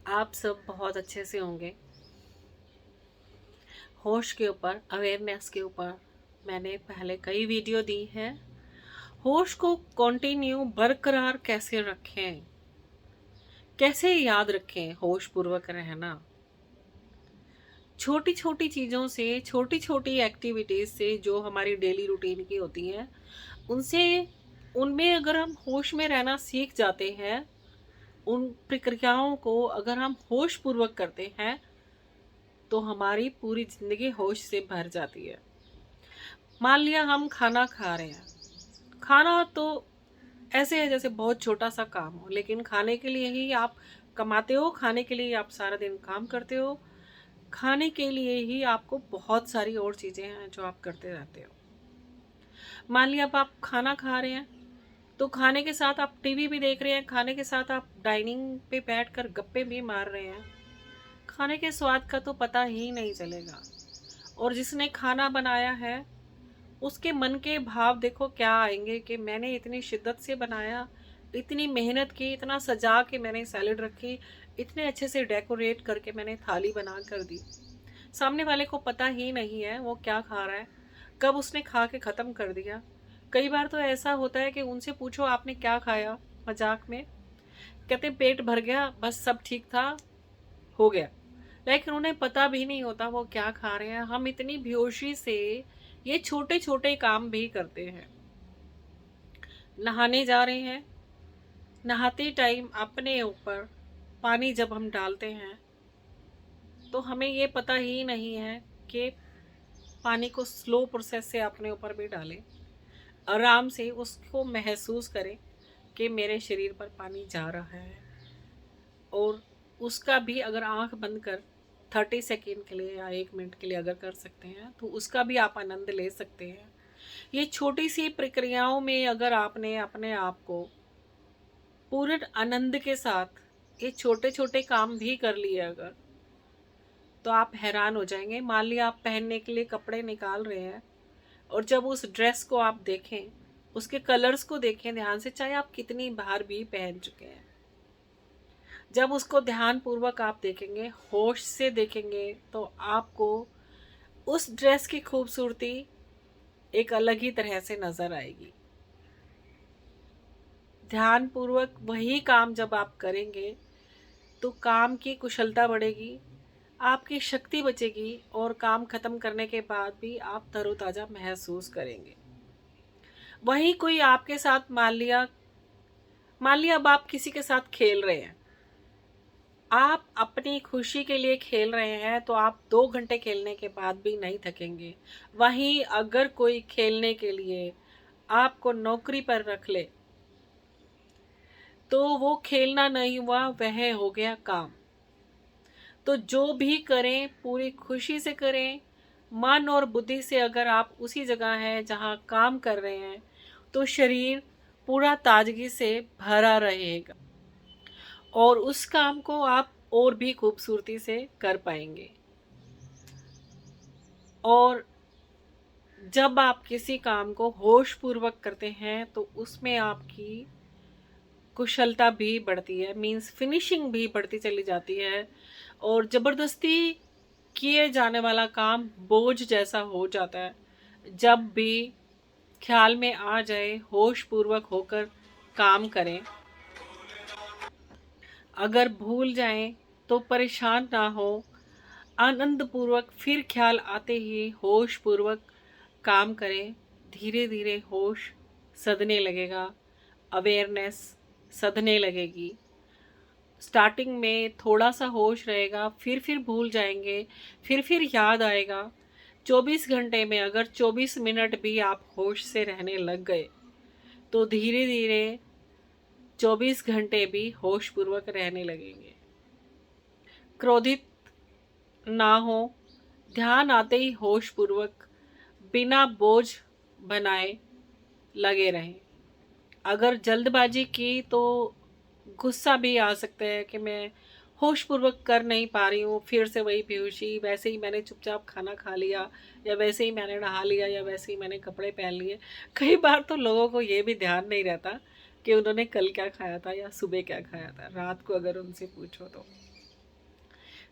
आप सब बहुत अच्छे से होंगे। होश के ऊपर, अवेयरनेस के ऊपर मैंने पहले कई वीडियो दी है। होश को कंटिन्यू बरकरार कैसे रखें, कैसे याद रखें होश पूर्वक रहना। छोटी छोटी चीज़ों से, छोटी छोटी एक्टिविटीज़ से जो हमारी डेली रूटीन की होती हैं, उनसे उनमें अगर हम होश में रहना सीख जाते हैं, उन प्रक्रियाओं को अगर हम होश पूर्वक करते हैं, तो हमारी पूरी ज़िंदगी होश से भर जाती है। मान लिया हम खाना खा रहे हैं, खाना तो ऐसे है जैसे बहुत छोटा सा काम हो, लेकिन खाने के लिए ही आप कमाते हो, खाने के लिए आप सारा दिन काम करते हो, खाने के लिए ही आपको बहुत सारी और चीज़ें हैं जो आप करते रहते हो। मान लिया अब आप खाना खा रहे हैं, तो खाने के साथ आप टीवी भी देख रहे हैं, खाने के साथ आप डाइनिंग पे बैठकर गप्पे भी मार रहे हैं। खाने के स्वाद का तो पता ही नहीं चलेगा। और जिसने खाना बनाया है, उसके मन के भाव देखो क्या आएंगे कि मैंने इतनी शिद्दत से बनाया, इतनी मेहनत की, इतना सजा के मैंने सैलेड रखी, इतने अच्छे से डेकोरेट करके मैंने थाली बना कर दी। सामने वाले को पता ही नहीं है वो क्या खा रहा है, कब उसने खा के ख़त्म कर दिया। कई बार तो ऐसा होता है कि उनसे पूछो आपने क्या खाया, मजाक में कहते पेट भर गया, बस सब ठीक था, हो गया। लेकिन उन्हें पता भी नहीं होता वो क्या खा रहे हैं। हम इतनी बेहोशी से ये छोटे छोटे काम भी करते हैं। नहाने जा रहे हैं, नहाते टाइम अपने ऊपर पानी जब हम डालते हैं, तो हमें ये पता ही नहीं है कि पानी को स्लो प्रोसेस से अपने ऊपर भी डालें, आराम से उसको महसूस करें कि मेरे शरीर पर पानी जा रहा है। और उसका भी अगर आंख बंद कर 30 सेकेंड के लिए या 1 मिनट के लिए अगर कर सकते हैं, तो उसका भी आप आनंद ले सकते हैं। ये छोटी सी प्रक्रियाओं में अगर आपने अपने आप को पूर्ण आनंद के साथ ये छोटे छोटे काम भी कर लिए अगर, तो आप हैरान हो जाएंगे। मान लिया आप पहनने के लिए कपड़े निकाल रहे हैं, और जब उस ड्रेस को आप देखें, उसके कलर्स को देखें ध्यान से, चाहे आप कितनी बार भी पहन चुके हैं, जब उसको ध्यान पूर्वक आप देखेंगे, होश से देखेंगे, तो आपको उस ड्रेस की खूबसूरती एक अलग ही तरह से नज़र आएगी। ध्यान पूर्वक वही काम जब आप करेंगे, तो काम की कुशलता बढ़ेगी, आपकी शक्ति बचेगी, और काम खत्म करने के बाद भी आप तरोताज़ा महसूस करेंगे। वही कोई आपके साथ मान लिया अब आप किसी के साथ खेल रहे हैं, आप अपनी खुशी के लिए खेल रहे हैं, तो आप 2 घंटे खेलने के बाद भी नहीं थकेंगे। वहीं अगर कोई खेलने के लिए आपको नौकरी पर रख ले, तो वो खेलना नहीं हुआ, वह हो गया काम। तो जो भी करें पूरी खुशी से करें, मन और बुद्धि से। अगर आप उसी जगह हैं जहां काम कर रहे हैं, तो शरीर पूरा ताजगी से भरा रहेगा, और उस काम को आप और भी खूबसूरती से कर पाएंगे। और जब आप किसी काम को होश पूर्वक करते हैं, तो उसमें आपकी कुशलता भी बढ़ती है, मीन्स फिनिशिंग भी बढ़ती चली जाती है। और ज़बरदस्ती किए जाने वाला काम बोझ जैसा हो जाता है। जब भी ख्याल में आ जाए, होश पूर्वक होकर काम करें। अगर भूल जाएं तो परेशान ना हो, आनंद पूर्वक फिर ख्याल आते ही होश पूर्वक काम करें। धीरे धीरे होश सधने लगेगा, अवेयरनेस सधने लगेगी। स्टार्टिंग में थोड़ा सा होश रहेगा, फिर भूल जाएंगे, फिर याद आएगा। 24 घंटे में अगर 24 मिनट भी आप होश से रहने लग गए, तो धीरे धीरे 24 घंटे भी होश पूर्वक रहने लगेंगे। क्रोधित ना हो, ध्यान आते ही होश पूर्वक बिना बोझ बनाए लगे रहें। अगर जल्दबाजी की तो गुस्सा भी आ सकता है कि मैं होश पूर्वक कर नहीं पा रही हूँ, फिर से वही बेहोशी, वैसे ही मैंने चुपचाप खाना खा लिया, या वैसे ही मैंने नहा लिया, या वैसे ही मैंने कपड़े पहन लिए। कई बार तो लोगों को ये भी ध्यान नहीं रहता कि उन्होंने कल क्या खाया था या सुबह क्या खाया था, रात को अगर उनसे पूछो तो।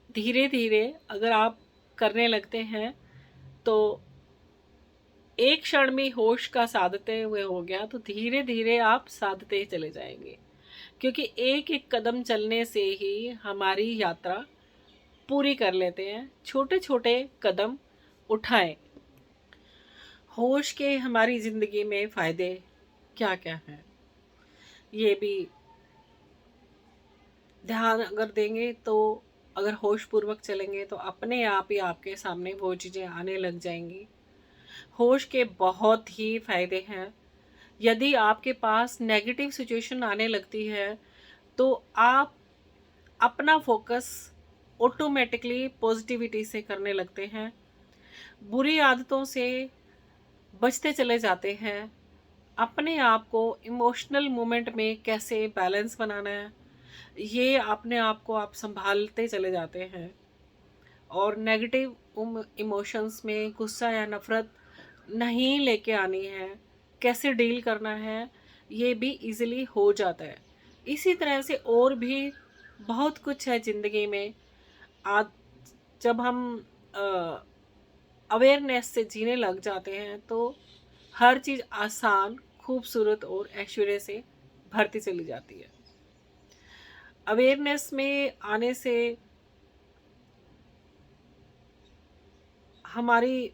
धीरे धीरे अगर आप करने लगते हैं तो एक क्षण में होश का साधते हुए हो गया, तो धीरे धीरे आप साधते ही चले जाएंगे, क्योंकि एक एक कदम चलने से ही हमारी यात्रा पूरी कर लेते हैं। छोटे छोटे कदम उठाएं। होश के हमारी ज़िंदगी में फ़ायदे क्या क्या हैं, ये भी ध्यान अगर देंगे तो, अगर होश पूर्वक चलेंगे तो अपने आप ही आपके सामने वो चीज़ें आने लग जाएंगी। होश के बहुत ही फ़ायदे हैं। यदि आपके पास नेगेटिव सिचुएशन आने लगती है तो आप अपना फोकस ऑटोमेटिकली पॉजिटिविटी से करने लगते हैं, बुरी आदतों से बचते चले जाते हैं। अपने आप को इमोशनल मोमेंट में कैसे बैलेंस बनाना है, ये अपने आप को आप संभालते चले जाते हैं। और नेगेटिव इमोशंस में गुस्सा या नफ़रत नहीं लेके आनी है, कैसे डील करना है, ये भी इजीली हो जाता है। इसी तरह से और भी बहुत कुछ है ज़िंदगी में। आज जब हम अवेयरनेस से जीने लग जाते हैं तो हर चीज़ आसान, खूबसूरत और ऐश्वर्य से भरती चली जाती है। अवेयरनेस में आने से हमारी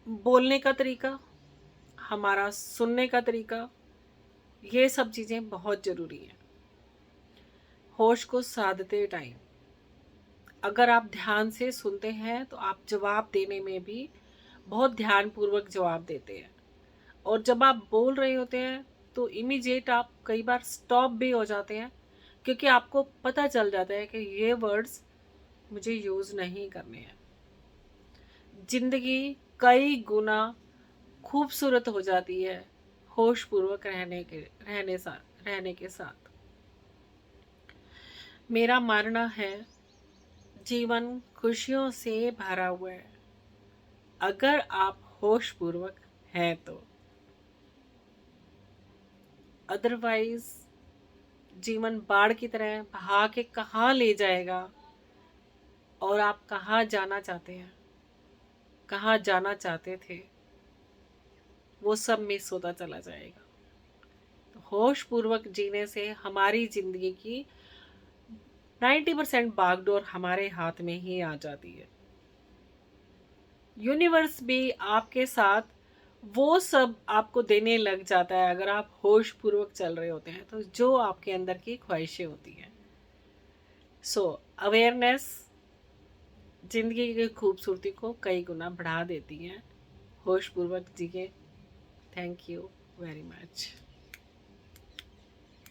बोलने का तरीका, हमारा सुनने का तरीका, ये सब चीज़ें बहुत ज़रूरी हैं। होश को साधते टाइम अगर आप ध्यान से सुनते हैं तो आप जवाब देने में भी बहुत ध्यानपूर्वक जवाब देते हैं। और जब आप बोल रहे होते हैं तो इमीडिएट आप कई बार स्टॉप भी हो जाते हैं, क्योंकि आपको पता चल जाता है कि ये वर्ड्स मुझे यूज़ नहीं करने हैं। जिंदगी कई गुना खूबसूरत हो जाती है होश पूर्वक रहने के साथ। मेरा मानना है जीवन खुशियों से भरा हुआ है अगर आप होश पूर्वक हैं तो। अदरवाइज जीवन बाढ़ की तरह बहा के कहाँ ले जाएगा, और आप कहाँ जाना चाहते हैं, कहाँ जाना चाहते थे, वो सब मिस होता चला जाएगा। तो होश पूर्वक जीने से हमारी जिंदगी की 90% बागडोर हमारे हाथ में ही आ जाती है। यूनिवर्स भी आपके साथ वो सब आपको देने लग जाता है अगर आप होश पूर्वक चल रहे होते हैं तो, जो आपके अंदर की ख्वाहिशें होती हैं। सो अवेयरनेस जिंदगी की खूबसूरती को कई गुना बढ़ा देती हैं। होश पूर्वक जिए। Thank you very much.